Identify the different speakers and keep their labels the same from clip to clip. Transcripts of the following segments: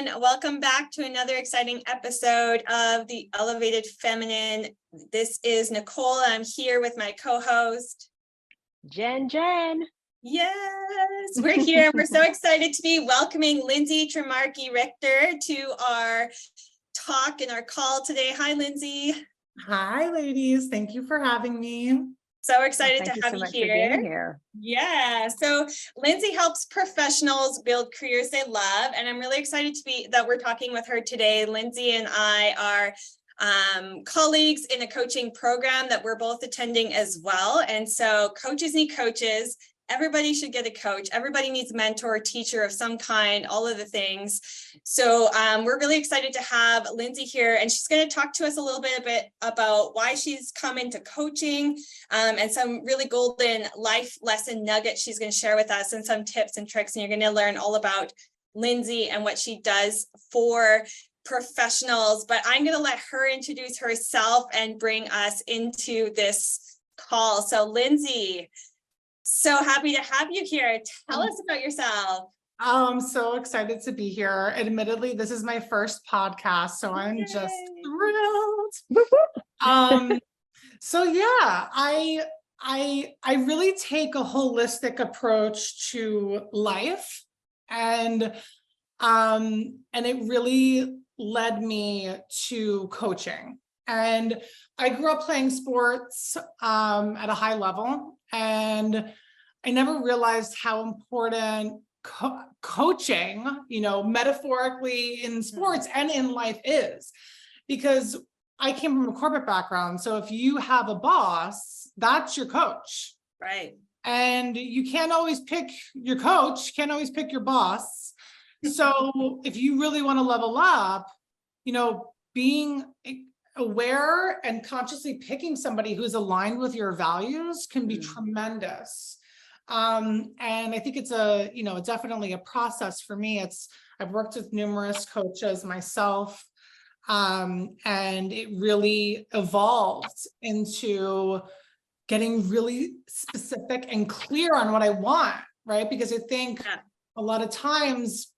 Speaker 1: everyone. Welcome back to another exciting episode of The Elevated Feminine. This is Nicole. I'm here with my co-host,
Speaker 2: Jen.
Speaker 1: Yes, we're here. We're so excited to be welcoming Lindsay Trimarchi Richter to our talk and our call today. Hi, Lindsay.
Speaker 3: Hi, ladies. Thank you for having me.
Speaker 1: So excited
Speaker 2: Thank
Speaker 1: to
Speaker 2: you
Speaker 1: have
Speaker 2: so
Speaker 1: you
Speaker 2: much
Speaker 1: here.
Speaker 2: for being here.
Speaker 1: Yeah, so Lindsay helps professionals build careers they love, and I'm really excited that we're talking with her today. Lindsay and I are colleagues in a coaching program that we're both attending as well, and so coaches need coaches. Everybody should get a coach. Everybody needs a mentor, teacher of some kind, all of the things. So we're really excited to have Lindsay here, and she's going to talk to us a little bit about why she's come into coaching and some really golden life lesson nuggets she's going to share with us, and some tips and tricks. And you're going to learn all about Lindsay and what she does for professionals. But I'm going to let her introduce herself and bring us into this call. So Lindsay, so happy to have you here. Tell us about yourself.
Speaker 3: I'm so excited to be here. Admittedly, this is my first podcast, so I'm just thrilled. So yeah, I really take a holistic approach to life, and it really led me to coaching. And I grew up playing sports at a high level, and I never realized how important coaching, metaphorically in sports and in life is, because I came from a corporate background. So if you have a boss, that's your coach.
Speaker 1: Right.
Speaker 3: And you can't always pick your coach, can't always pick your boss. So if you really want to level up, being aware and consciously picking somebody who's aligned with your values can be tremendous. And I think it's definitely a process for me. I've worked with numerous coaches myself, and it really evolved into getting really specific and clear on what I want, right? Because I think a lot of times,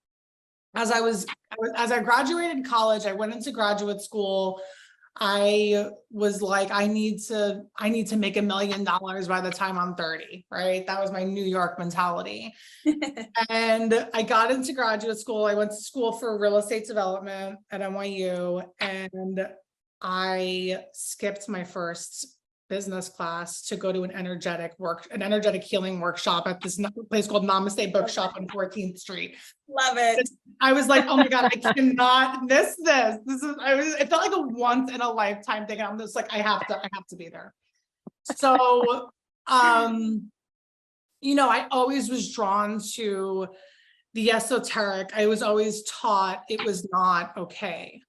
Speaker 3: as I graduated college, I went into graduate school. I was like, I need to make $1 million by the time I'm 30, right? That was my New York mentality. And I got into graduate school. I went to school for real estate development at NYU, and I skipped my first business class to go to an energetic healing workshop at this place called Namaste Bookshop on 14th Street.
Speaker 1: Love it.
Speaker 3: I was like, oh my God, I cannot miss this. It felt like a once in a lifetime thing. I'm just like, I have to be there. So, I always was drawn to the esoteric. I was always taught it was not okay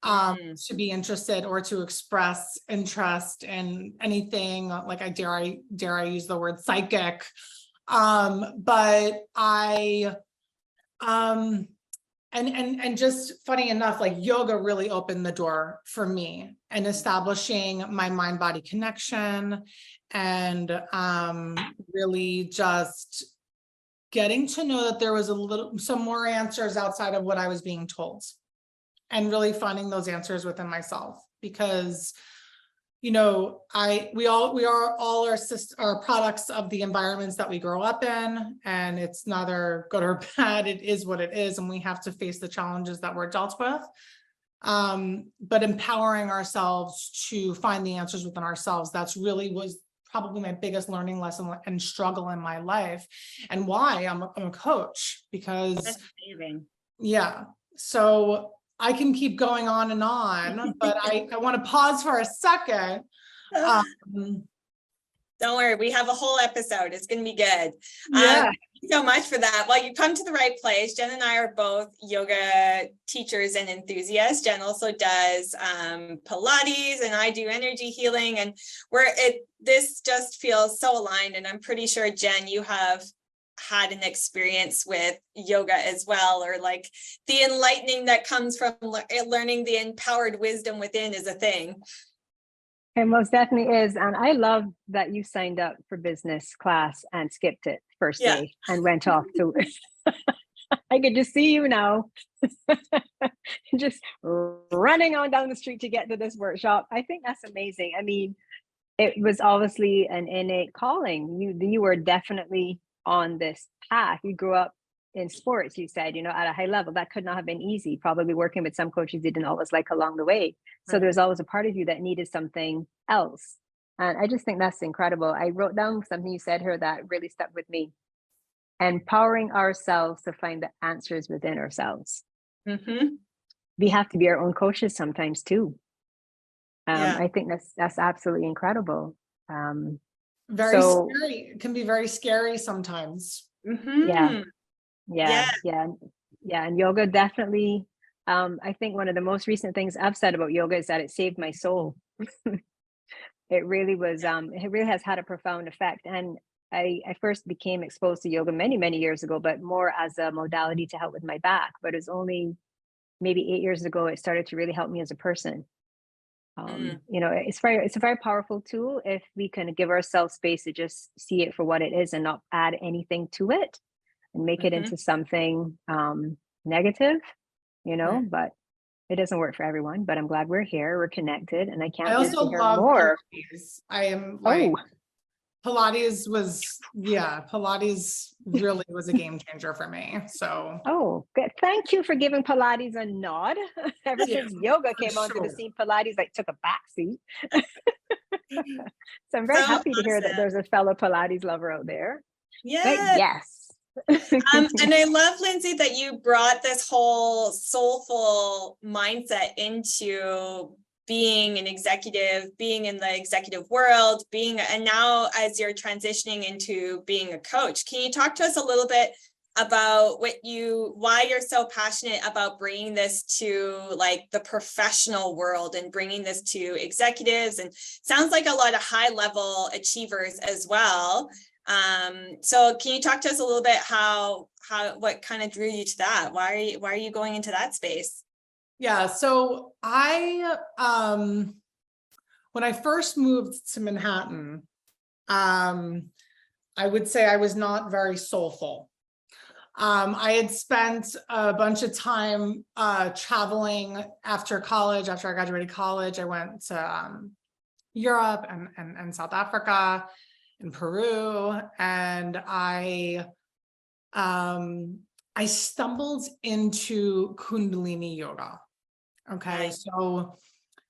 Speaker 3: to be interested or to express interest in anything, like I dare use the word psychic. But I and just funny enough, like yoga really opened the door for me and establishing my mind-body connection, and really just getting to know that there was some more answers outside of what I was being told, and really finding those answers within myself, because we are all our products of the environments that we grow up in, and it's neither good or bad. It is what it is, and we have to face the challenges that we're dealt with. But empowering ourselves to find the answers within ourselves, was probably my biggest learning lesson and struggle in my life, and why I'm a coach, because
Speaker 1: that's amazing.
Speaker 3: Yeah. So I can keep going on and on, but I want to pause for a second.
Speaker 1: Don't worry, we have a whole episode. It's going to be good.
Speaker 3: Yeah.
Speaker 1: Thank you so much for that. Well, you come to the right place. Jen and I are both yoga teachers and enthusiasts. Jen also does Pilates, and I do energy healing, and this just feels so aligned. And I'm pretty sure, Jen, you have had an experience with yoga as well, or like the enlightening that comes from learning the empowered wisdom within is a thing.
Speaker 2: It most definitely is. And I love that you signed up for business class and skipped it first day and went off to I could just see you now, just running on down the street to get to this workshop. I think that's amazing. I mean, it was obviously an innate calling. You were definitely on this path. You grew up in sports, you said, at a high level. That could not have been easy, probably working with some coaches you didn't always like along the way. So there's always a part of you that needed something else. And I just think that's incredible. I wrote down something you said here that really stuck with me. Empowering ourselves to find the answers within ourselves.
Speaker 1: Mm-hmm.
Speaker 2: We have to be our own coaches sometimes too.
Speaker 1: Yeah.
Speaker 2: I think that's absolutely incredible.
Speaker 3: Very scary. It can be very scary sometimes.
Speaker 1: Mm-hmm.
Speaker 2: Yeah. And yoga definitely, I think one of the most recent things I've said about yoga is that it saved my soul. It really was, it really has had a profound effect. And I first became exposed to yoga many, many years ago, but more as a modality to help with my back. But it was only maybe 8 years ago, it started to really help me as a person. It's a very powerful tool if we can give ourselves space to just see it for what it is and not add anything to it and make it into something negative, but it doesn't work for everyone. But I'm glad we're here, we're connected, and I can't wait to hear more.
Speaker 3: Pilates. I am like, Pilates really was a game changer for me. So
Speaker 2: good. Thank you for giving Pilates a nod. Ever since yoga came onto the scene, Pilates took a backseat. So I'm very happy to hear that there's a fellow Pilates lover out there. Yes.
Speaker 1: And I love, Lindsay, that you brought this whole soulful mindset into being an executive, being in the executive world, and now as you're transitioning into being a coach. Can you talk to us a little bit about why you're so passionate about bringing this to like the professional world and bringing this to executives, and sounds like a lot of high level achievers as well. So can you talk to us a little bit what kind of drew you to that? Why are you going into that space?
Speaker 3: Yeah, so I when I first moved to Manhattan, I would say I was not very soulful. I had spent a bunch of time traveling after college. After I graduated college, I went to Europe and South Africa and Peru, and I stumbled into Kundalini yoga. Okay, so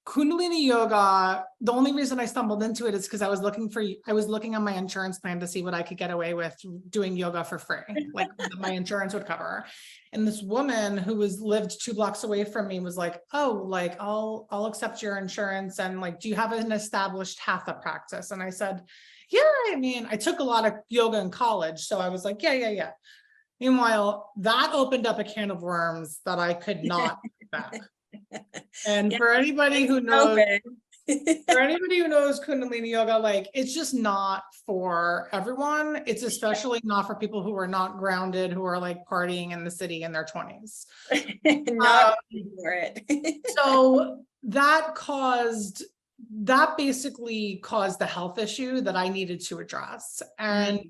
Speaker 3: Kundalini yoga, the only reason I stumbled into it is because I was looking on my insurance plan to see what I could get away with doing yoga for free, like my insurance would cover. And this woman who lived 2 blocks away from me was like, "Oh, like I'll accept your insurance, and like, do you have an established hatha practice?" And I said, "Yeah, I mean, I took a lot of yoga in college." So I was like, yeah. Meanwhile, that opened up a can of worms that I could not get back. And for anybody who knows Kundalini yoga, like, it's just not for everyone. It's especially not for people who are not grounded, who are like partying in the city in their 20s.
Speaker 1: Not for it.
Speaker 3: So that basically caused the health issue that I needed to address. And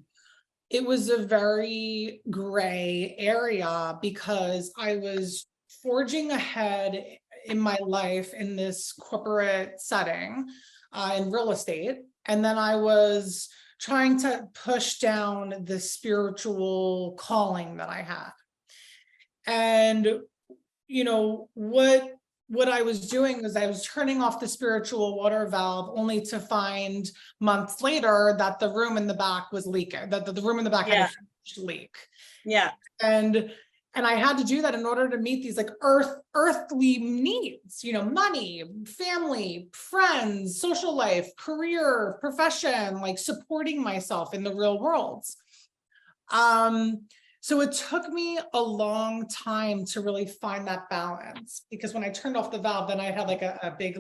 Speaker 3: it was a very gray area because I was forging ahead in my life in this corporate setting in real estate. And then I was trying to push down the spiritual calling that I had. And, what I was doing was I was turning off the spiritual water valve, only to find months later that the room in the back was leaking, that the room in the back had a huge leak.
Speaker 1: Yeah.
Speaker 3: And I had to do that in order to meet these like earthly needs, money, family, friends, social life, career, profession, like supporting myself in the real world. So it took me a long time to really find that balance, because when I turned off the valve, then I had like a big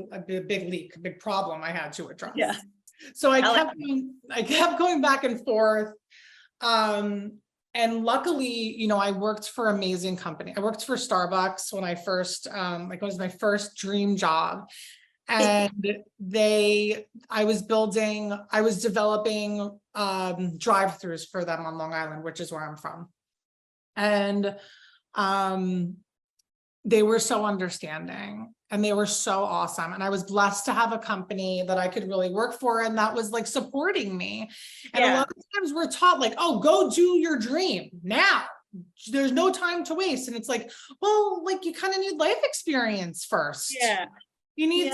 Speaker 3: leak, a big problem I had to address.
Speaker 1: Yeah.
Speaker 3: So I kept going back and forth. And luckily, I worked for amazing company. I worked for Starbucks when I first, it was my first dream job. And I was developing drive-throughs for them on Long Island, which is where I'm from. And They were so understanding and they were so awesome. And I was blessed to have a company that I could really work for and that was like supporting me. And a lot of times we're taught like, oh, go do your dream now. There's no time to waste. And it's like, well, like you kind of need life experience first.
Speaker 1: Yeah.
Speaker 3: You need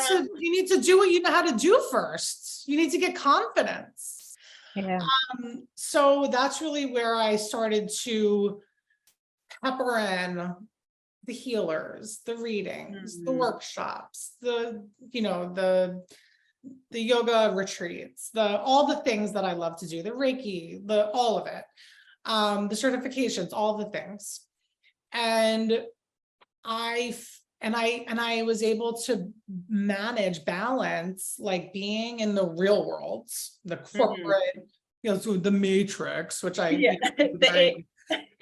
Speaker 3: to do what you know how to do first. You need to get confidence.
Speaker 2: Yeah.
Speaker 3: So that's really where I started to pepper in the healers, the readings, the workshops, the yoga retreats, all the things that I love to do, the Reiki, all of it, the certifications, all the things. And I was able to manage balance, like being in the real world, the corporate, so the matrix, which I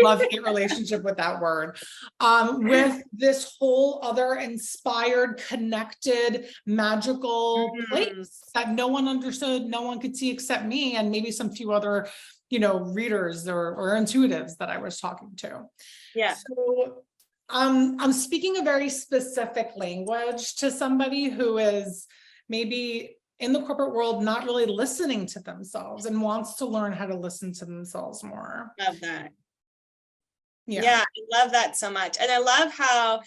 Speaker 3: love-hate relationship with that word, with this whole other inspired, connected, magical place that no one understood, no one could see except me and maybe some few other, readers or intuitives that I was talking to.
Speaker 1: Yeah.
Speaker 3: So I'm speaking a very specific language to somebody who is maybe in the corporate world, not really listening to themselves and wants to learn how to listen to themselves more.
Speaker 1: Love that. Yeah, I love that so much. And I love how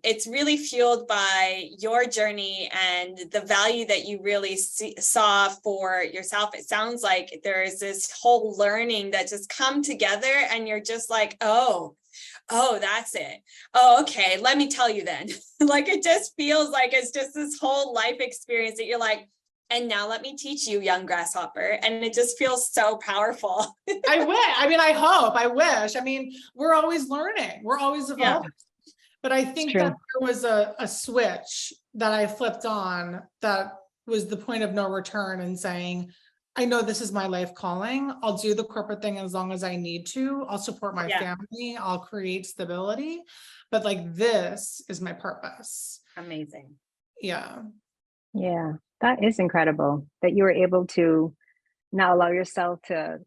Speaker 1: it's really fueled by your journey and the value that you really saw for yourself. It sounds like there's this whole learning that just come together and you're just like, oh, that's it. Oh, okay. Let me tell you then. Like, it just feels like it's just this whole life experience that you're like, and now let me teach you, young grasshopper. And it just feels so powerful.
Speaker 3: I hope, I wish. We're always learning. We're always evolving. Yeah. But I think that there was a switch that I flipped on that was the point of no return and saying, I know this is my life calling. I'll do the corporate thing as long as I need to. I'll support my family. I'll create stability. But like, this is my purpose.
Speaker 1: Amazing.
Speaker 3: Yeah.
Speaker 2: Yeah. That is incredible that you were able to not allow yourself to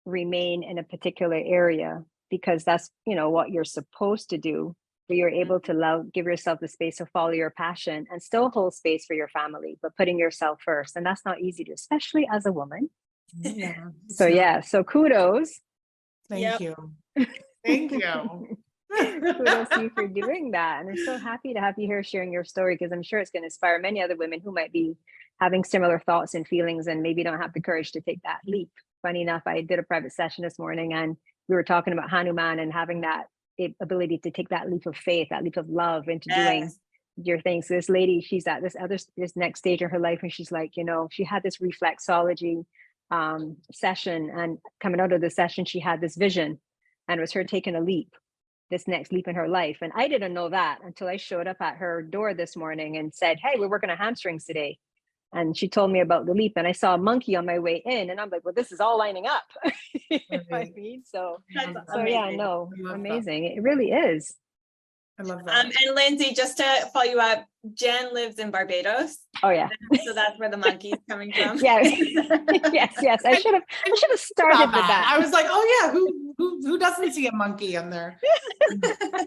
Speaker 2: remain in a particular area because that's, what you're supposed to do. But you're able to give yourself the space to follow your passion and still hold space for your family, but putting yourself first. And that's not easy to, especially as a woman.
Speaker 3: Yeah.
Speaker 2: So kudos.
Speaker 3: Thank you. Thank you.
Speaker 2: Kudos to you for doing that. And I'm so happy to have you here sharing your story because I'm sure it's going to inspire many other women who might be having similar thoughts and feelings and maybe don't have the courage to take that leap. Funny enough, I did a private session this morning and we were talking about Hanuman and having that ability to take that leap of faith, that leap of love into doing your things. So this lady, she's at this next stage in her life and she's like, she had this reflexology session, and coming out of the session, she had this vision and it was her taking a leap, this next leap in her life. And I didn't know that until I showed up at her door this morning and said, hey, we're working on hamstrings today. And she told me about the leap and I saw a monkey on my way in and I'm like, well, this is all lining up. You know what I mean? So yeah, no, amazing. That. It really is.
Speaker 3: I love that.
Speaker 1: And Lindsay, just to follow you up, Jen lives in Barbados.
Speaker 2: Oh yeah.
Speaker 1: So that's where the monkey's coming from.
Speaker 2: Yeah. yes. I should have started with that.
Speaker 3: I was like, oh yeah, who doesn't see a monkey in there?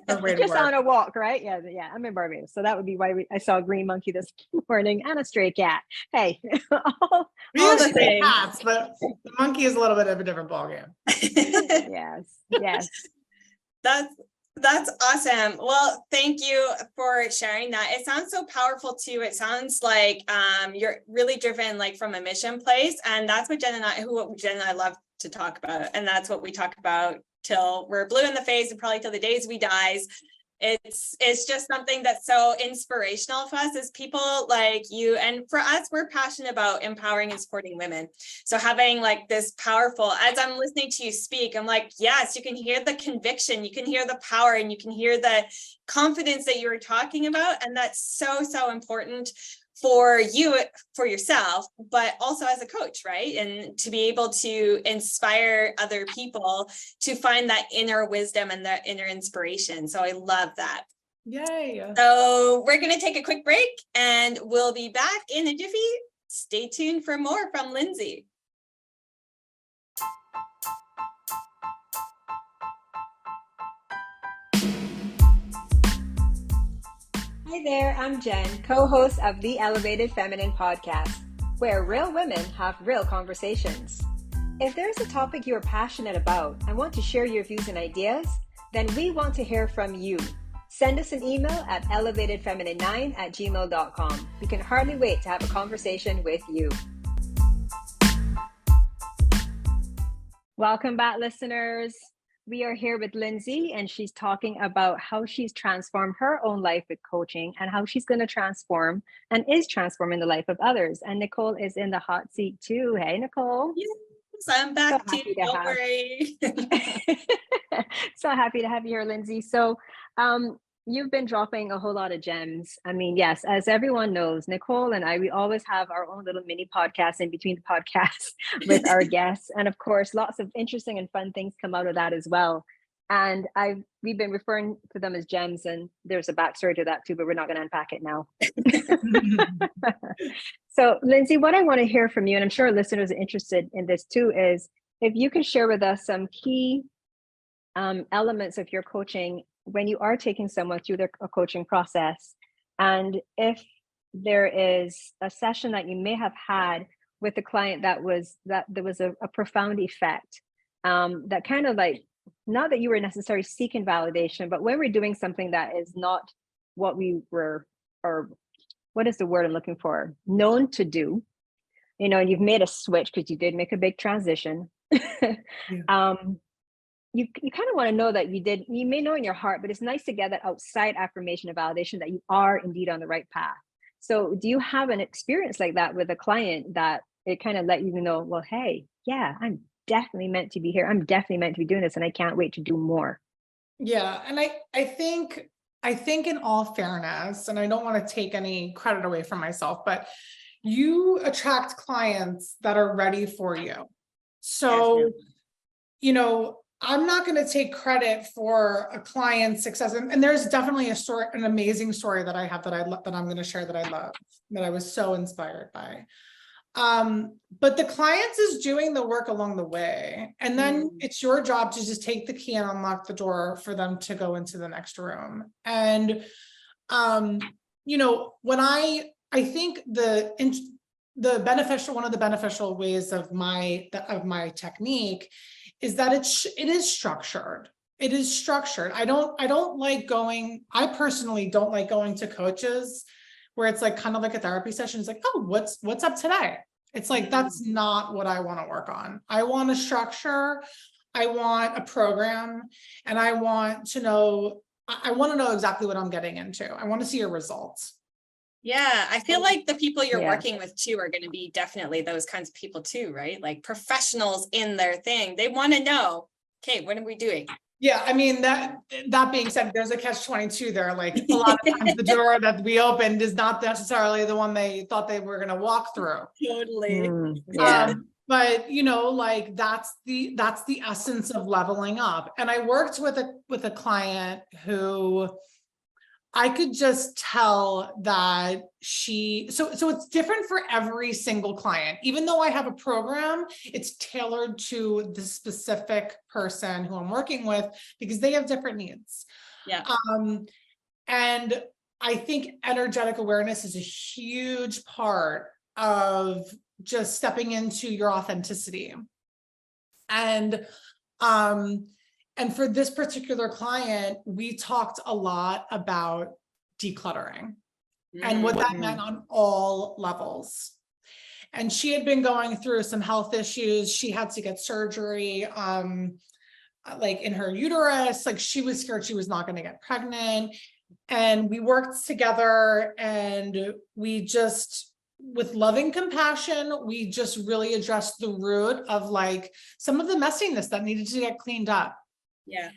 Speaker 2: Just on a walk, right? Yeah. I'm in Barbados, so that would be why I saw a green monkey this morning and a stray cat. Hey, all
Speaker 3: the things. Cats, but the monkey is a little bit of a different ballgame.
Speaker 2: Yes.
Speaker 1: That's awesome. Well, thank you for sharing that. It sounds so powerful too. It sounds like you're really driven like from a mission place. And that's what Jen and I love to talk about. And that's what we talk about till we're blue in the face and probably till the days we dies. It's just something that's so inspirational for us as people like you. And for us, we're passionate about empowering and supporting women. So having like this powerful, as I'm listening to you speak, I'm like, yes, you can hear the conviction, you can hear the power, and you can hear the confidence that you were talking about. And that's so, so important for you, for yourself, but also as a coach, right? And to be able to inspire other people to find that inner wisdom and that inner inspiration. So I love that.
Speaker 3: Yay.
Speaker 1: So we're going to take a quick break and we'll be back in a jiffy. Stay tuned for more from Lindsay.
Speaker 2: there, I'm Jen, co-host of the Elevated Feminine podcast, where real women have real conversations. If there's a topic you are passionate about and want to share your views and ideas, then we want to hear from you. Send us an email at elevatedfeminine9@gmail.com. We can hardly wait to have a conversation with you. Welcome back, listeners. We are here with Lindsay, and she's talking about how she's transformed her own life with coaching and how she's going to transform and is transforming the life of others. And Nicole is in the hot seat too. Hey, Nicole.
Speaker 1: Yes, I'm back too. Don't worry.
Speaker 2: So happy to have you here, Lindsay. So you've been dropping a whole lot of gems. I mean, yes, as everyone knows, Nicole and I, we always have our own little mini podcast in between the podcasts with our guests. And of course, lots of interesting and fun things come out of that as well. And we've been referring to them as gems, and there's a backstory to that too, but we're not going to unpack it now. So Lindsay, what I want to hear from you, and I'm sure listeners are interested in this too, is if you could share with us some key elements of your coaching when you are taking someone through a coaching process, and if there is a session that you may have had with a client that there was a profound effect, that kind of like, not that you were necessarily seeking validation, but when we're doing something that is not what we were, or what is the word I'm looking for, known to do, you know, and you've made a switch because you did make a big transition. Yeah. You kind of want to know that you may know in your heart, but it's nice to get that outside affirmation of validation that you are indeed on the right path. So do you have an experience like that with a client that it kind of let you know, well, hey, yeah, I'm definitely meant to be here. I'm definitely meant to be doing this, and I can't wait to do more.
Speaker 3: Yeah. And I think in all fairness, and I don't want to take any credit away from myself, but you attract clients that are ready for you. So, you know, I'm not going to take credit for a client's success. And there's definitely an amazing story that I have that I'm going to share that I love, that I was so inspired by. But the clients is doing the work along the way. And then it's your job to just take the key and unlock the door for them to go into the next room. And, you know, when I think one of the beneficial ways of my technique is that it is structured. It is structured. I personally don't like going to coaches where it's like kind of like a therapy session. It's like, oh, what's up today? It's like, that's not what I want to work on. I want a structure. I want a program, and I want to know exactly what I'm getting into. I want to see your results.
Speaker 1: Yeah, I feel like the people you're working with too are going to be definitely those kinds of people too, right? Like professionals in their thing. They want to know, okay, what are we doing?
Speaker 3: Yeah, I mean, that being said, there's a catch-22 there. Like a lot of times the door that we opened is not necessarily the one they thought they were going to walk through.
Speaker 1: Totally.
Speaker 2: Yeah.
Speaker 3: But you know, like that's the essence of leveling up. And I worked with a client who I could just tell that so it's different for every single client. Even though I have a program, it's tailored to the specific person who I'm working with because they have different needs.
Speaker 1: Yeah.
Speaker 3: And I think energetic awareness is a huge part of just stepping into your authenticity. And for this particular client, we talked a lot about decluttering and what that meant on all levels. And she had been going through some health issues. She had to get surgery, like in her uterus. Like she was scared she was not going to get pregnant. And we worked together, and we just, with loving compassion, we just really addressed the root of like some of the messiness that needed to get cleaned up.
Speaker 1: Yeah.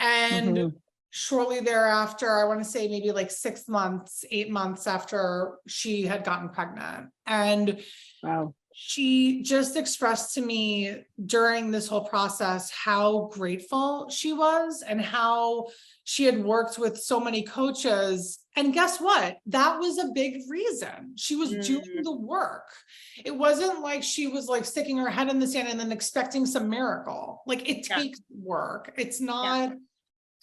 Speaker 3: And shortly thereafter, I want to say maybe like 6 months, 8 months after she had gotten pregnant. And
Speaker 2: wow,
Speaker 3: she just expressed to me during this whole process how grateful she was and how she had worked with so many coaches. And guess what? That was a big reason. She was doing the work. It wasn't like she was like sticking her head in the sand and then expecting some miracle. Like it takes work. It's not,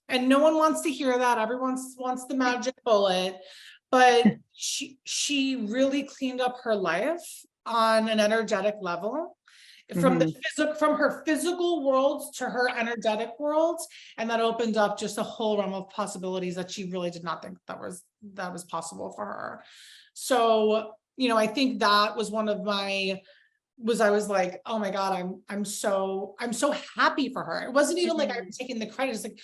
Speaker 3: and no one wants to hear that. Everyone wants the magic bullet. but she really cleaned up her life on an energetic level, from from her physical world to her energetic world, and that opened up just a whole realm of possibilities that she really did not think that was possible for her. So, I think that was one of my, I was like, oh my God, I'm so happy for her. It wasn't even like I'm taking the credit. It's like,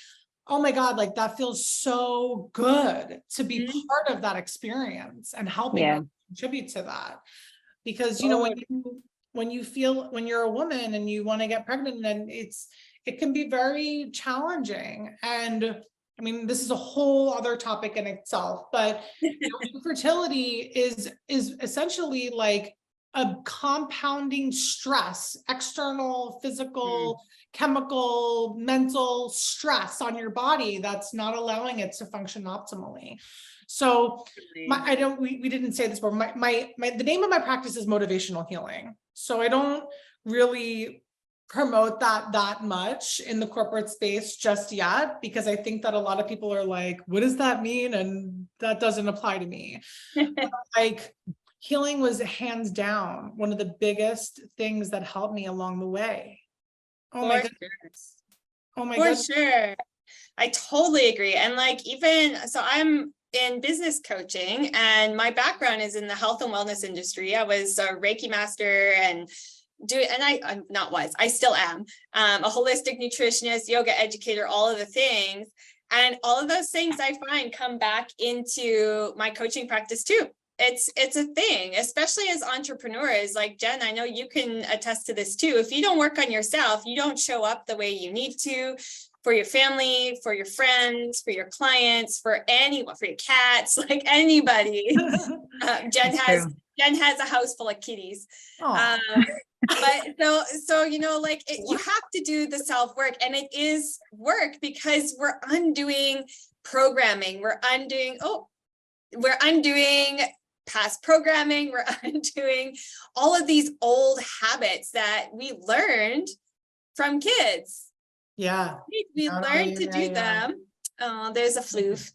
Speaker 3: oh my God, like that feels so good to be part of that experience and helping her contribute to that. Because, when you're a woman and you want to get pregnant, and it can be very challenging. And I mean, this is a whole other topic in itself, but infertility is essentially like a compounding stress, external, physical, chemical, mental stress on your body that's not allowing it to function optimally. So we didn't say this, but the name of my practice is motivational healing. So I don't really promote that much in the corporate space just yet, because I think that a lot of people are like, what does that mean? And that doesn't apply to me. Like, healing was hands down one of the biggest things that helped me along the way. Oh my goodness. Oh my God.
Speaker 1: For sure. I totally agree. And like, even so, I'm in business coaching, and my background is in the health and wellness industry. I was a Reiki master and I still am a holistic nutritionist, yoga educator, all of the things. And all of those things I find come back into my coaching practice too. It's a thing, especially as entrepreneurs. Like Jen, I know you can attest to this too. If you don't work on yourself, you don't show up the way you need to for your family, for your friends, for your clients, for anyone, for your cats, like anybody. Jen has a house full of kitties. But so you have to do the self-work, and it is work because we're undoing programming. We're undoing past programming. We're undoing all of these old habits that we learned from kids.
Speaker 3: Yeah.
Speaker 1: We learned to do them. Oh, there's a floof.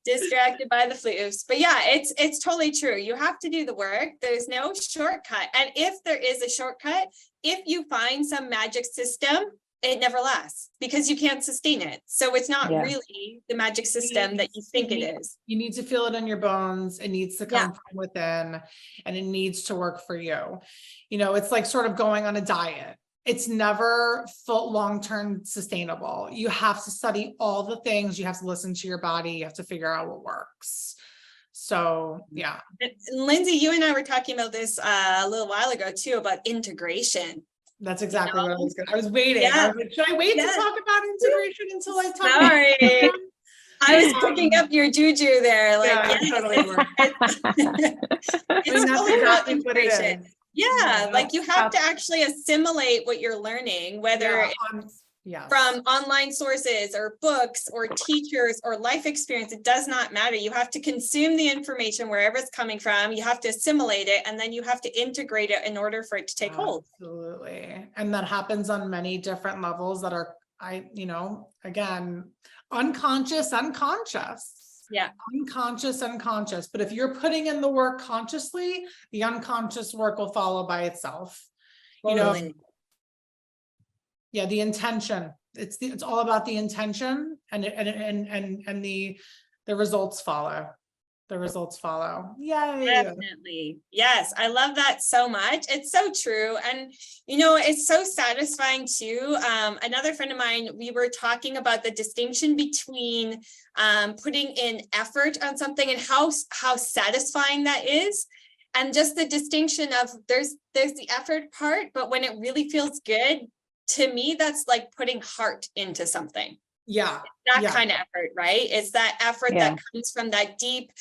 Speaker 1: Distracted by the floofs. But yeah, it's totally true. You have to do the work. There's no shortcut. And if there is a shortcut, if you find some magic system, it never lasts because you can't sustain it. So it's not really the magic system that you think it is.
Speaker 3: You need to feel it in your bones. It needs to come from within, and it needs to work for you. It's like sort of going on a diet. It's never full long-term sustainable. You have to study all the things. You have to listen to your body. You have to figure out what works. So, yeah.
Speaker 1: Lindsay, you and I were talking about this a little while ago too, about integration.
Speaker 3: That's exactly what I was going to. I was waiting. I was like, should I wait to talk about integration until I talk?
Speaker 1: Sorry. I was picking up your juju there. Like,
Speaker 3: totally works.
Speaker 1: It's totally exactly what it is. Yeah, like you have to actually assimilate what you're learning, whether it's from online sources or books or teachers or life experience. It does not matter. You have to consume the information wherever it's coming from. You have to assimilate it, and then you have to integrate it in order for it to take hold.
Speaker 3: Absolutely. And that happens on many different levels that are, again, unconscious. Yeah. Unconscious. But if you're putting in the work consciously, the unconscious work will follow by itself.
Speaker 1: Totally.
Speaker 3: The intention. It's all about the intention, and the results follow. The results follow. Yay.
Speaker 1: Definitely. Yes. I love that so much. It's so true. And, it's so satisfying too. Another friend of mine, we were talking about the distinction between putting in effort on something and how satisfying that is. And just the distinction of there's the effort part, but when it really feels good, to me, that's like putting heart into something.
Speaker 3: Yeah.
Speaker 1: That kind of effort, right? It's that effort that comes from that deep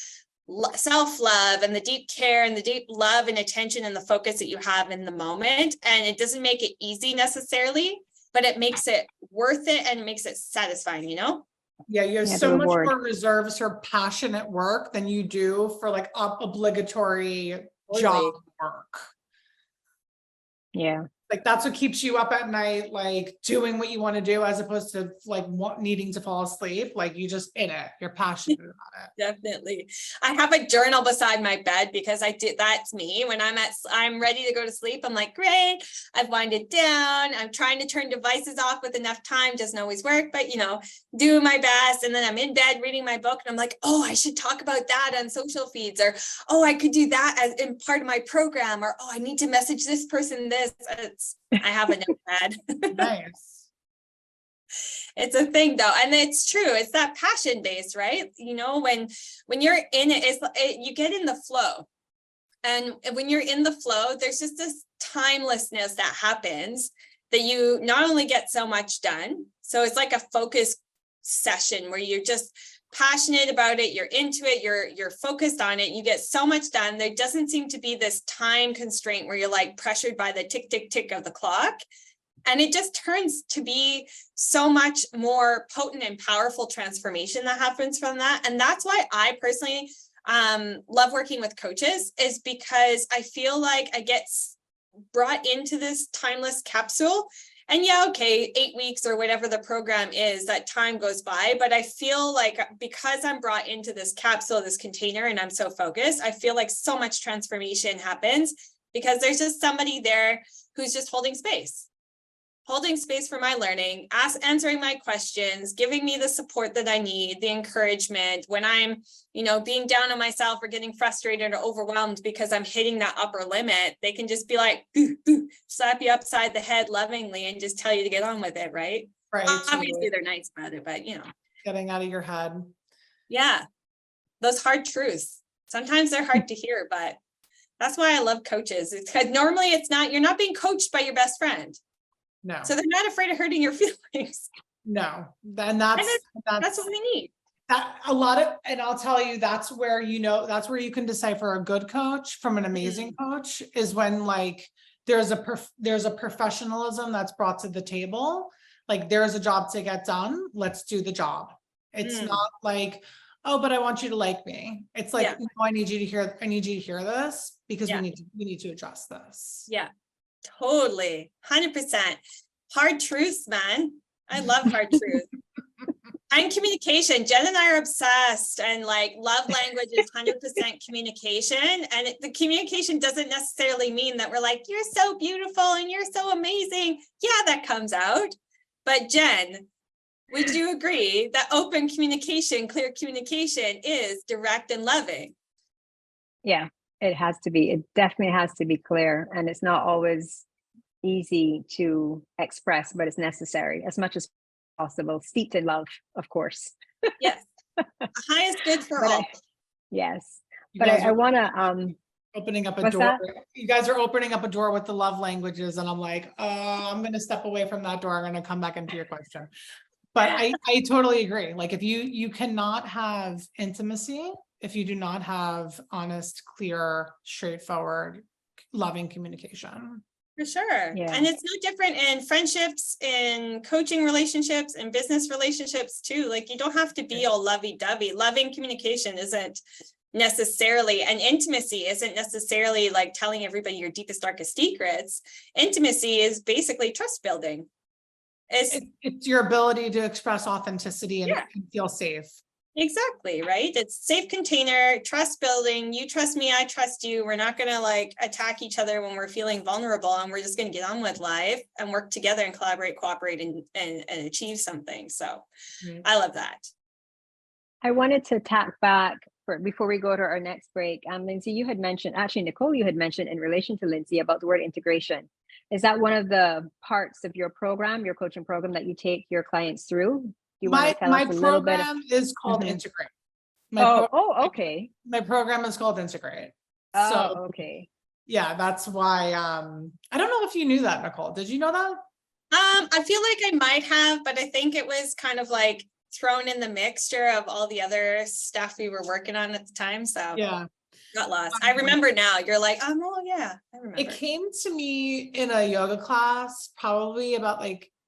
Speaker 1: self-love and the deep care and the deep love and attention and the focus that you have in the moment. And it doesn't make it easy necessarily, but it makes it worth it and makes it satisfying,
Speaker 3: Yeah, you have so much more reserves for passionate work than you do for like obligatory job work.
Speaker 2: Yeah.
Speaker 3: Like that's what keeps you up at night, like doing what you want to do, as opposed to like needing to fall asleep. Like you just in it, you're passionate about it.
Speaker 1: Definitely. I have a journal beside my bed because that's me. When I'm ready to go to sleep, I'm like, great, I've wound it down. I'm trying to turn devices off with enough time. Doesn't always work, but do my best. And then I'm in bed reading my book and I'm like, oh, I should talk about that on social feeds, or, oh, I could do that as in part of my program, or, oh, I need to message this person this. I have a notepad.
Speaker 3: Nice.
Speaker 1: It's a thing though, and it's true. It's that passion based, right? When you're in it, you get in the flow, and when you're in the flow, there's just this timelessness that happens that you not only get so much done. So it's like a focus session where you're just passionate about it. You're into it. You're focused on it. You get so much done. There doesn't seem to be this time constraint where you're like pressured by the tick, tick, tick of the clock. And it just turns to be so much more potent and powerful transformation that happens from that. And that's why I personally love working with coaches, is because I feel like I get brought into this timeless capsule. And yeah, okay, 8 weeks or whatever the program is, that time goes by. But I feel like because I'm brought into this capsule, this container, and I'm so focused, I feel like so much transformation happens because there's just somebody there who's just holding space for my learning, answering my questions, giving me the support that I need, the encouragement when I'm, being down on myself or getting frustrated or overwhelmed because I'm hitting that upper limit. They can just be like, boo, boo, slap you upside the head lovingly and just tell you to get on with it, right?
Speaker 3: Right.
Speaker 1: Obviously, they're nice about it, but
Speaker 3: Getting out of your head.
Speaker 1: Yeah, those hard truths. Sometimes they're hard to hear, but that's why I love coaches. It's because normally you're not being coached by your best friend.
Speaker 3: No.
Speaker 1: So they're not afraid of hurting your feelings.
Speaker 3: No. And that's
Speaker 1: what we need.
Speaker 3: And I'll tell you, that's where you can decipher a good coach from an amazing coach, is when like there's a professionalism that's brought to the table. Like there's a job to get done. Let's do the job. It's not like, oh, but I want you to like me. It's like, no, I need you to hear this because we need to address this.
Speaker 1: Yeah. Totally. 100%. Hard truths, man. I love hard truths. And communication. Jen and I are obsessed, and like love language is 100% communication. And the communication doesn't necessarily mean that we're like, you're so beautiful and you're so amazing. Yeah, that comes out. But Jen, would you agree that open communication, clear communication is direct and loving?
Speaker 2: Yeah. It has to be. It definitely has to be clear. And it's not always easy to express, but it's necessary as much as possible. Steeped in love, of course.
Speaker 1: Yes. Highest good for all.
Speaker 2: Yes. But I want to...
Speaker 3: opening up a door. That? You guys are opening up a door with the love languages. And I'm like, I'm going to step away from that door. I'm going to come back into your question. But I totally agree. Like if you cannot have intimacy if you do not have honest, clear, straightforward, loving communication.
Speaker 1: For sure. Yeah. And it's no different in friendships, in coaching relationships, and business relationships too. Like you don't have to be all lovey-dovey. Loving communication isn't necessarily, and intimacy isn't necessarily like telling everybody your deepest, darkest secrets. Intimacy is basically trust building.
Speaker 3: It's your ability to express authenticity and feel safe.
Speaker 1: Exactly, right? It's safe container, trust building. You trust me, I trust you. We're not going to like attack each other when we're feeling vulnerable, and we're just going to get on with life and work together and collaborate, cooperate, and achieve something. So I love that.
Speaker 2: I wanted to tack back before we go to our next break. Lindsay, you had mentioned, actually, Nicole, you had mentioned in relation to Lindsay about the word integration. Is that one of the parts of your program, your coaching program, that you take your clients through?
Speaker 3: My program is called Integrate.
Speaker 2: Okay.
Speaker 3: My program is called Integrate.
Speaker 2: Okay.
Speaker 3: Yeah, that's why. I don't know if you knew that, Nicole. Did you know that?
Speaker 1: I feel like I might have, but I think it was kind of like thrown in the mixture of all the other stuff we were working on at the time. So
Speaker 3: yeah,
Speaker 1: got lost. I remember now. You're like, oh yeah, I remember.
Speaker 3: It came to me in a yoga class, probably about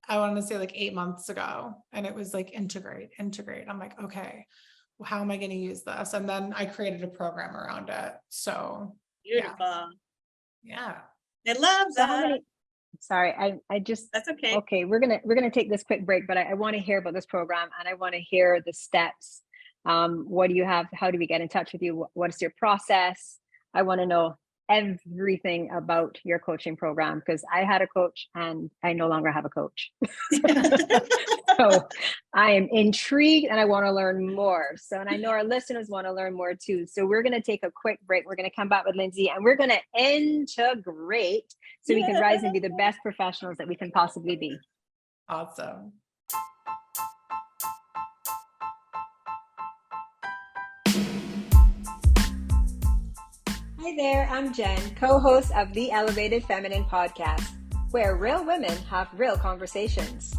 Speaker 3: I want to say 8 months ago. And it was like, integrate. I'm like, okay, well, how am I going to use this? And then I created a program around it. So
Speaker 1: beautiful.
Speaker 3: Yeah.
Speaker 1: I love that.
Speaker 2: Sorry, I just,
Speaker 1: That's okay.
Speaker 2: okay, we're gonna take this quick break, but I want to hear about this program and I want to hear the steps. What do you have? How do we get in touch with you? What is your process? I want to know everything about your coaching program because I had a coach and I no longer have a coach. So I am intrigued and I want to learn more. So, and I know our listeners want to learn more too. So we're going to take a quick break. We're going to come back with Lindsay and we're going to integrate so we can rise and be the best professionals that we can possibly be.
Speaker 3: Awesome.
Speaker 2: Hi there, I'm Jen, co-host of the Elevated Feminine podcast, where real women have real conversations.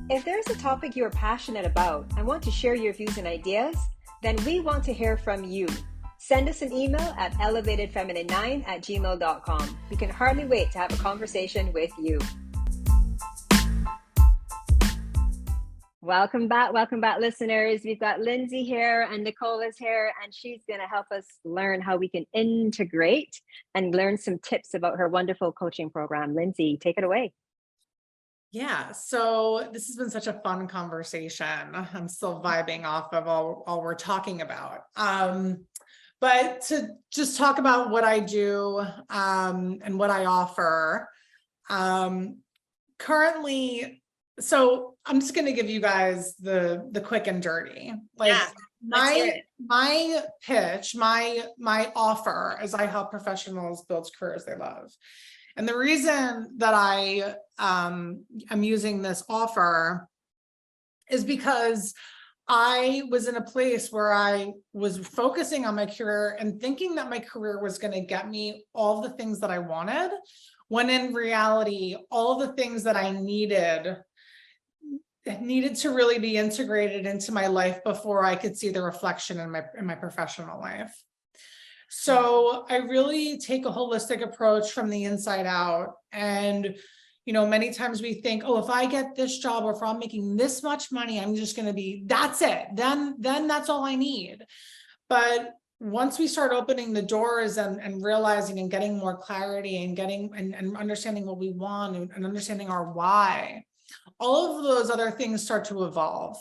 Speaker 2: If there's a topic you are passionate about and want to share your views and ideas, then we want to hear from you. Send us an email at elevatedfeminine9@gmail.com. We can hardly wait to have a conversation with you. Welcome back, listeners. We've got Lindsay here and Nicole is here, and she's going to help us learn how we can integrate and learn some tips about her wonderful coaching program. Lindsay, take it away.
Speaker 3: Yeah, so this has been such a fun conversation. I'm still vibing off of all we're talking about. But to just talk about what I do and what I offer currently. So I'm just going to give you guys the quick and dirty. Like my pitch, my offer is I help professionals build careers they love. And the reason that I am using this offer is because I was in a place where I was focusing on my career and thinking that my career was going to get me all the things that I wanted, when in reality, all the things that I needed to really be integrated into my life before I could see the reflection in my professional life. So I really take a holistic approach from the inside out. And, you know, many times we think, oh, if I get this job or if I'm making this much money, I'm just going to be, that's it. Then that's all I need. But once we start opening the doors and realizing and getting more clarity and getting and understanding what we want and understanding our why, all of those other things start to evolve.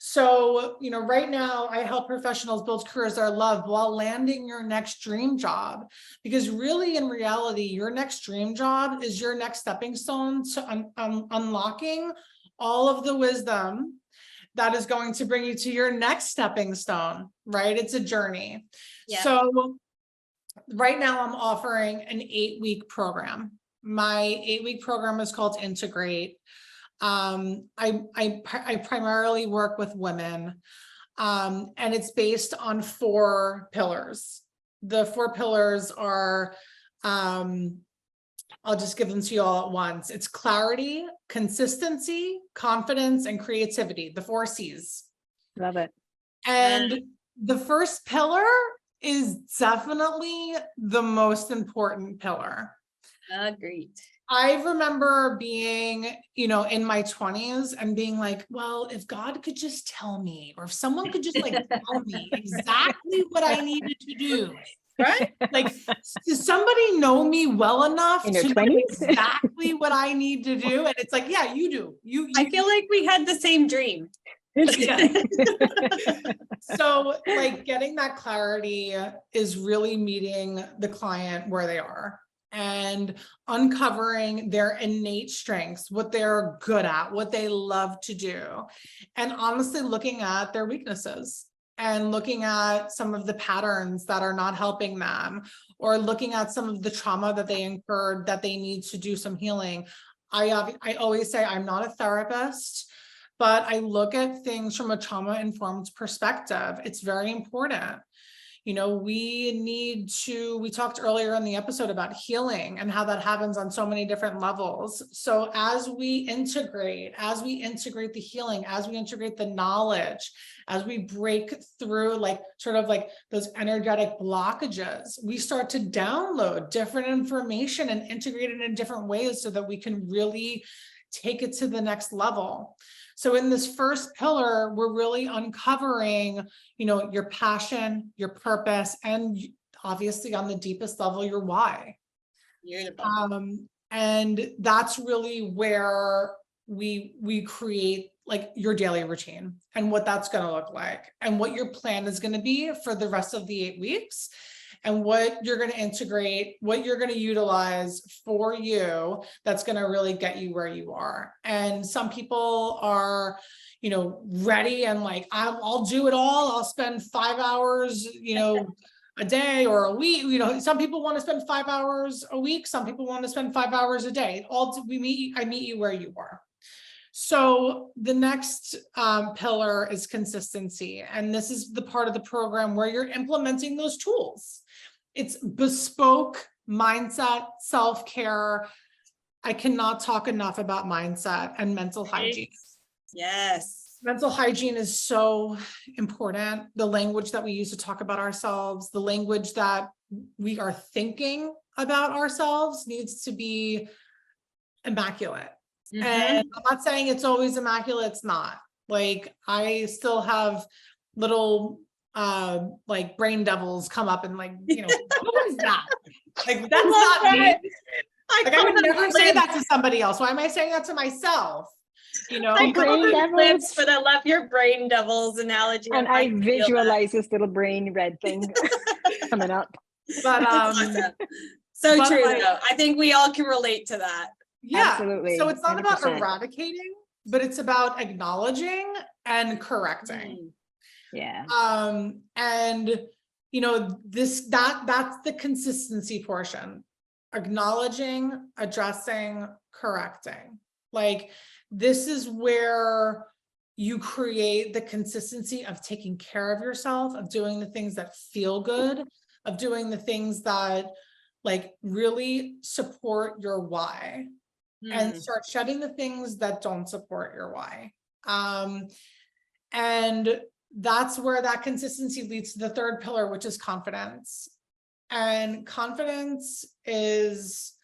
Speaker 3: So, you know, right now I help professionals build careers they love while landing your next dream job, because really in reality, your next dream job is your next stepping stone to unlocking all of the wisdom that is going to bring you to your next stepping stone, right? It's a journey. Yeah. So right now I'm offering an 8-week program. My 8-week program is called Integrate. I primarily work with women, and it's based on 4 pillars. The 4 pillars are, I'll just give them to you all at once. It's clarity, consistency, confidence, and creativity, the 4 C's.
Speaker 2: Love it.
Speaker 3: And the first pillar is definitely the most important pillar.
Speaker 1: Agreed.
Speaker 3: I remember being, you know, in my 20s and being like, well, if God could just tell me, or if someone could just like tell me exactly what I needed to do, right? Like, does somebody know me well enough to know exactly what I need to do? And it's like, yeah, you do.
Speaker 1: I feel like we had the same dream.
Speaker 3: So like getting that clarity is really meeting the client where they are and uncovering their innate strengths, what they're good at, what they love to do, and honestly looking at their weaknesses and looking at some of the patterns that are not helping them, or looking at some of the trauma that they incurred that they need to do some healing. I always say I'm not a therapist, but I look at things from a trauma-informed perspective. It's very important. You know, we talked earlier in the episode about healing and how that happens on so many different levels. So as we integrate the healing, as we integrate the knowledge, as we break through like sort of like those energetic blockages, we start to download different information and integrate it in different ways so that we can really take it to the next level. So in this first pillar, we're really uncovering, you know, your passion, your purpose, and obviously on the deepest level, your why. And that's really where we create like your daily routine and what that's going to look like and what your plan is going to be for the rest of the 8 weeks and what you're going to integrate, what you're going to utilize for you that's going to really get you where you are. And some people are, you know, ready and like, I'll do it all. I'll spend 5 hours, you know, a day or a week. You know, some people want to spend 5 hours a week. Some people want to spend 5 hours a day. I meet you where you are. So the next pillar is consistency. And this is the part of the program where you're implementing those tools. It's bespoke mindset, self-care. I cannot talk enough about mindset and mental hygiene.
Speaker 1: Yes.
Speaker 3: Mental hygiene is so important. The language that we use to talk about ourselves, the language that we are thinking about ourselves needs to be immaculate. And I'm not saying it's always immaculate. It's not. Like, I still have little like brain devils come up and like, you know, what is that? Like, that's not me. Like, I would never say that to somebody else. Why am I saying that to myself? You know,
Speaker 1: I call them
Speaker 2: devils.
Speaker 1: lips, but I love your brain devils analogy.
Speaker 2: And I visualize this little brain red thing coming up.
Speaker 3: But
Speaker 1: awesome. So
Speaker 3: but
Speaker 1: true
Speaker 3: like,
Speaker 1: though. I think we all can relate to that.
Speaker 3: yeah.
Speaker 2: Absolutely.
Speaker 3: So it's not about
Speaker 2: 100%.
Speaker 3: eradicating, but it's about acknowledging and correcting.
Speaker 2: Yeah.
Speaker 3: And you know, that's the consistency portion. Acknowledging, addressing, correcting. Like, this is where you create the consistency of taking care of yourself, of doing the things that feel good, of doing the things that like really support your why, and start shedding the things that don't support your why. And that's where that consistency leads to the third pillar, which is confidence. And confidence is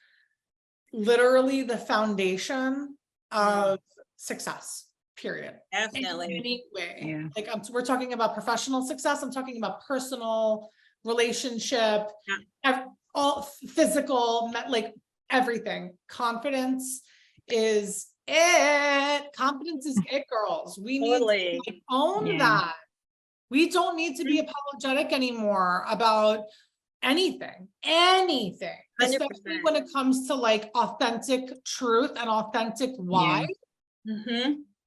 Speaker 3: literally the foundation of success, period.
Speaker 1: Definitely.
Speaker 3: In any way.
Speaker 2: Yeah.
Speaker 3: Like, we're talking about professional success. I'm talking about personal, relationship, all physical, like everything. Confidence is it. Confidence is it, girls. We need to like, own that. We don't need to be apologetic anymore about anything, especially when it comes to like authentic truth and authentic why.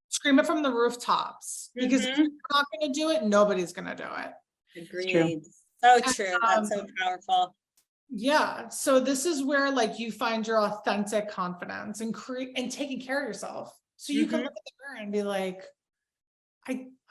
Speaker 3: Scream it from the rooftops, because if you're not going to do it, nobody's going to do it.
Speaker 1: Agreed. So true. That's so powerful.
Speaker 3: Yeah. So this is where like you find your authentic confidence and taking care of yourself. So you can look at the mirror and be like,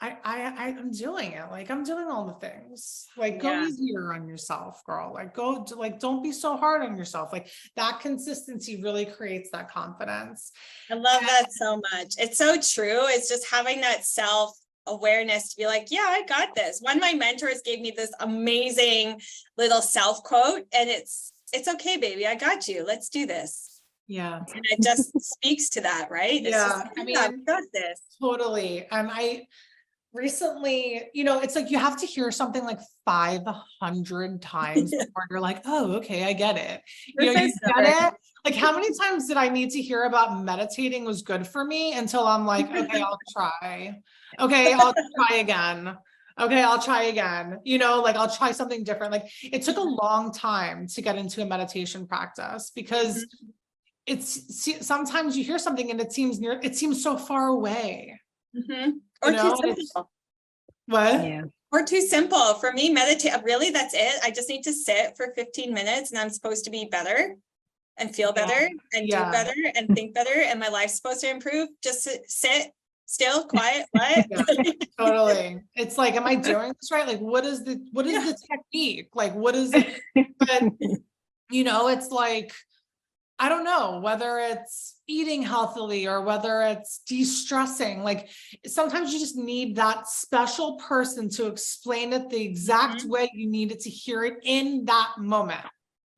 Speaker 3: I'm doing it. Like, I'm doing all the things. Like, go easier on yourself, girl. Like, don't be so hard on yourself. Like, that consistency really creates that confidence.
Speaker 1: I love that so much. It's so true. It's just having that self-awareness to be like, yeah, I got this. One of my mentors gave me this amazing little self-quote, and it's okay, baby. I got you. Let's do this.
Speaker 3: Yeah.
Speaker 1: And it just speaks to that, right?
Speaker 3: Yeah.
Speaker 1: Just, I mean, I've got this.
Speaker 3: Totally. And I recently, you know, it's like you have to hear something like 500 times before you're like, oh, okay, I get it. You know, you get it. Like, how many times did I need to hear about meditating was good for me until I'm like, okay, I'll try. Okay, I'll try again. Okay, I'll try again. You know, like, I'll try something different. Like, it took a long time to get into a meditation practice, because sometimes you hear something and it seems so far away.
Speaker 1: Or too simple.
Speaker 3: What?
Speaker 2: Yeah.
Speaker 1: Or too simple. For me, meditate, really, that's it. I just need to sit for 15 minutes and I'm supposed to be better and feel better and do better and think better. And my life's supposed to improve. Just sit still, quiet, what?
Speaker 3: Totally. It's like, am I doing this right? Like, what is the technique? Like, what is it? But, you know, it's like, I don't know whether it's eating healthily or whether it's de-stressing. Like, sometimes you just need that special person to explain it the exact way you need it to hear it in that moment.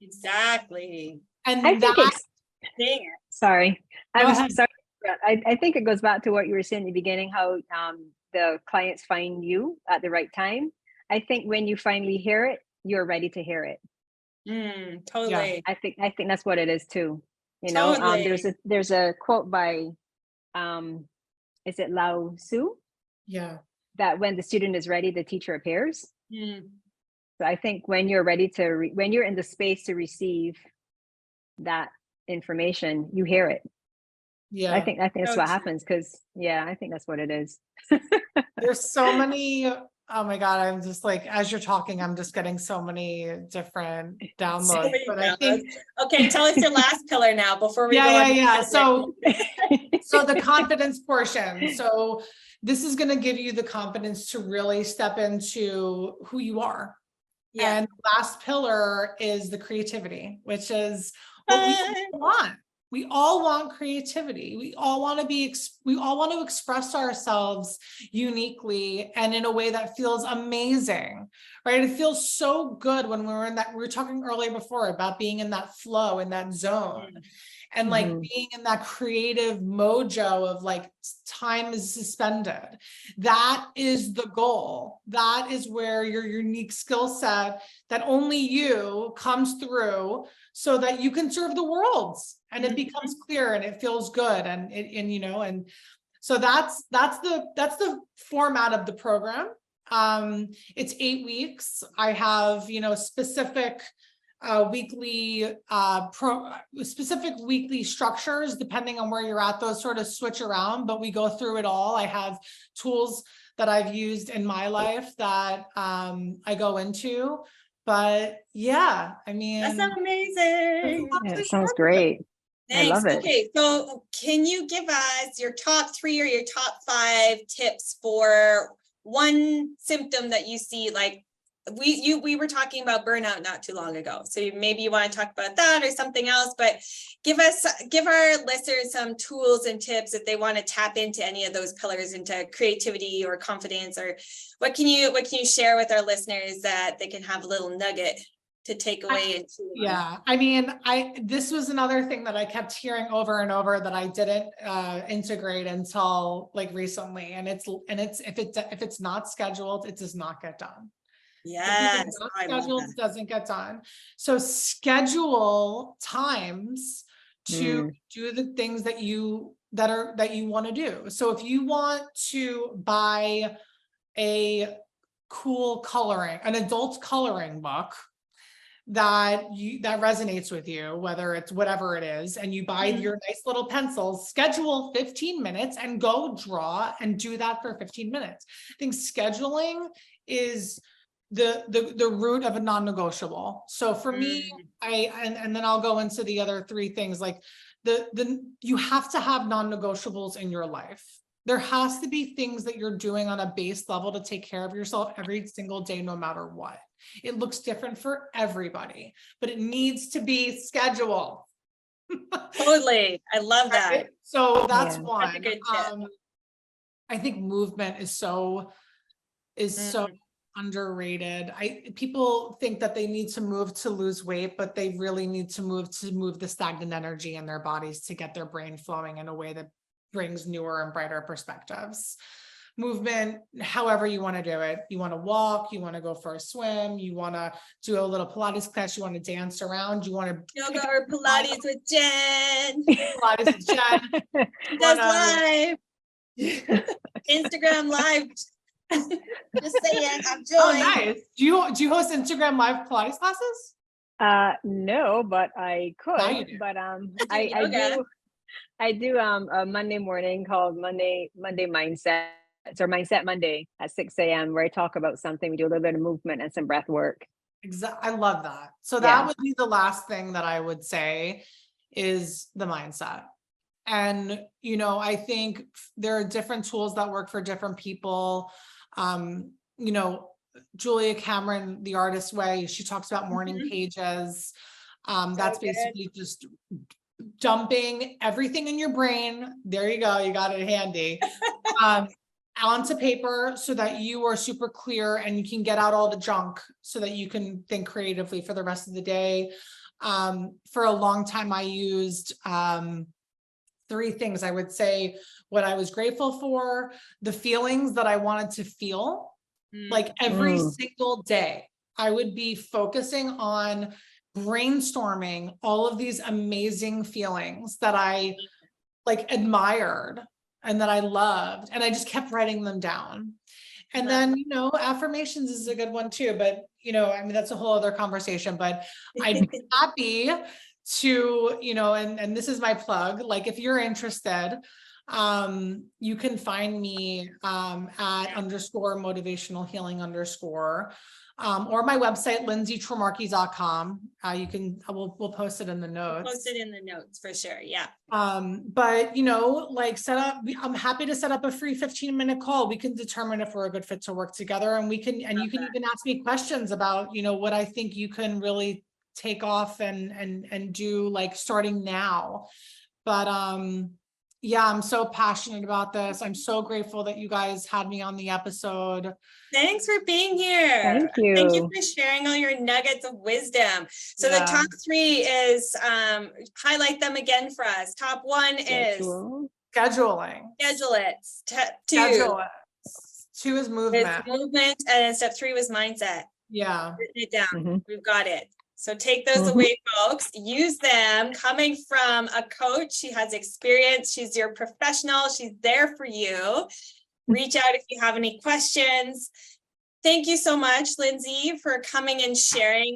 Speaker 1: Exactly.
Speaker 3: And
Speaker 2: I
Speaker 3: sorry.
Speaker 2: I think it goes back to what you were saying at the beginning, how the clients find you at the right time. I think when you finally hear it, you're ready to hear it.
Speaker 1: Totally.
Speaker 2: I think that's what it is too. You know,
Speaker 1: Totally.
Speaker 2: there's a quote by, is it Lao Tzu,
Speaker 3: Yeah.
Speaker 2: that when the student is ready, the teacher appears.
Speaker 1: Mm.
Speaker 2: So I think when you're ready to, when you're in the space to receive that information, you hear it.
Speaker 3: Yeah.
Speaker 2: I think that's
Speaker 1: So
Speaker 2: what
Speaker 1: true.
Speaker 2: happens, because yeah, I think that's what it is.
Speaker 3: There's so many, oh my God, I'm just like, as you're talking, I'm just getting so many different
Speaker 1: So
Speaker 3: downloads.
Speaker 1: many
Speaker 3: But I
Speaker 1: downloads.
Speaker 3: think,
Speaker 1: Okay, tell us your last pillar now before we go
Speaker 3: yeah,
Speaker 1: on.
Speaker 3: yeah,
Speaker 1: to
Speaker 3: yeah.
Speaker 1: the
Speaker 3: So the confidence portion. So this is going to give you the confidence to really step into who you are.
Speaker 1: yeah.
Speaker 3: And last pillar is the creativity, which is what we all want. We all want creativity. We all want to be, we all want to express ourselves uniquely and in a way that feels amazing, right? It feels so good when we're in that, we were talking earlier before about being in that flow, in that zone. And like being in that creative mojo of like time is suspended. That is the goal. That is where your unique skill set that only you comes through so that you can serve the world and it becomes clear and it feels good. And you know, and so that's the format of the program. It's 8 weeks. I have, you know, specific specific weekly structures depending on where you're at. Those sort of switch around, but we go through it all. I have tools that I've used in my life that I go into, but yeah, I mean,
Speaker 1: That's amazing.
Speaker 2: Yeah, it sounds great. I
Speaker 1: Thanks.
Speaker 2: love it.
Speaker 1: Okay, so can you give us your top 3 or your top 5 tips for one symptom that you see? Like we were talking about burnout not too long ago, so maybe you want to talk about that or something else, but give our listeners some tools and tips if they want to tap into any of those pillars, into creativity or confidence, or what can you share with our listeners that they can have a little nugget to take away?
Speaker 3: Yeah, I mean, this was another thing that I kept hearing over and over that I didn't integrate until like recently, and it's if it's not scheduled, it does not get done.
Speaker 1: Yes,
Speaker 3: If it's not
Speaker 1: I love
Speaker 3: scheduled,
Speaker 1: that.
Speaker 3: it doesn't get done. So schedule times to do the things that you want to do. So if you want to buy a cool coloring, an adult coloring book that resonates with you, whether it's whatever it is, and you buy your nice little pencils, schedule 15 minutes and go draw and do that for 15 minutes. I think scheduling is the root of a non-negotiable. So for me, and then I'll go into the other 3 things, like you have to have non-negotiables in your life. There has to be things that you're doing on a base level to take care of yourself every single day, no matter what. It looks different for everybody, but it needs to be scheduled.
Speaker 1: Totally. I love that.
Speaker 3: So that's
Speaker 2: Yeah.
Speaker 3: one.
Speaker 1: That's a good tip.
Speaker 3: I think movement is so underrated. People think that they need to move to lose weight, but they really need to move the stagnant energy in their bodies to get their brain flowing in a way that brings newer and brighter perspectives. Movement, however you want to do it. You want to walk, you want to go for a swim, you want to do a little Pilates class, you want to dance around, you want to
Speaker 1: yoga or Pilates with Jen.
Speaker 3: Pilates with Jen.
Speaker 1: Does live. Instagram live. Just saying, I'm joined.
Speaker 3: Oh, nice. Do you host Instagram live Pilates classes?
Speaker 2: No, but I could.
Speaker 3: Do.
Speaker 2: But I do a Monday morning called Monday Mindset. It's our Mindset Monday at 6 a.m. where I talk about something. We do a little bit of movement and some breath work.
Speaker 3: Exactly. I love that. So that would be the last thing that I would say is the mindset. And, you know, I think there are different tools that work for different people. You know, Julia Cameron, the Artist Way, she talks about morning pages. That's basically just dumping everything in your brain. There you go. You got it handy. Onto paper so that you are super clear and you can get out all the junk so that you can think creatively for the rest of the day. For a long time, I used 3 things. I would say what I was grateful for, the feelings that I wanted to feel, like every single day. I would be focusing on brainstorming all of these amazing feelings that I like admired and that I loved. And I just kept writing them down. And then, affirmations is a good one too, but that's a whole other conversation, but I'd be happy to, and this is my plug, like if you're interested, you can find me at _motivational healing _ or my website, lindsaytrimarchi.com. We'll post it in the notes.
Speaker 1: Post it in the notes for sure. Yeah.
Speaker 3: But I'm happy to set up a free 15-minute call. We can determine if we're a good fit to work together, and you can even ask me questions about, what I think you can really take off and do like starting now. But yeah, I'm so passionate about this. I'm so grateful that you guys had me on the episode.
Speaker 1: Thanks for being here.
Speaker 2: Thank you.
Speaker 1: Thank you for sharing all your nuggets of wisdom. So the top 3 is, highlight them again for us. Top 1 is
Speaker 3: scheduling.
Speaker 1: Schedule it. Step 2.
Speaker 3: Schedule it. 2 is movement.
Speaker 1: It's movement, and step 3 was mindset.
Speaker 3: Yeah.
Speaker 1: Written it down. We've got it. So take those away, folks. Use them. Coming from a coach, she has experience. She's your professional. She's there for you. Reach out if you have any questions. Thank you so much, Lindsay, for coming and sharing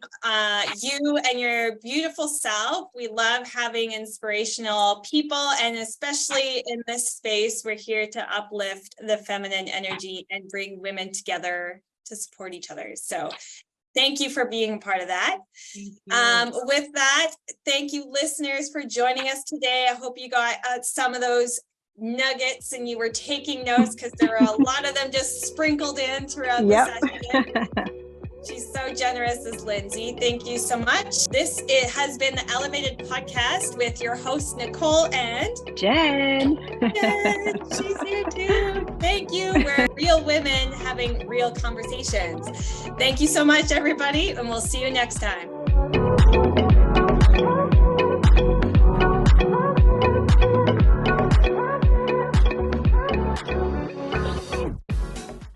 Speaker 1: you and your beautiful self. We love having inspirational people, and especially in this space, we're here to uplift the feminine energy and bring women together to support each other. So thank you for being a part of that. With that, thank you, listeners, for joining us today. I hope you got some of those nuggets and you were taking notes, because there were a lot of them just sprinkled in throughout the session. She's so generous, is Lindsay. Thank you so much. It has been the Elevated Podcast with your hosts, Nicole and
Speaker 2: Jen.
Speaker 1: She's here too. Thank you. We're real women having real conversations. Thank you so much, everybody, and we'll see you next time.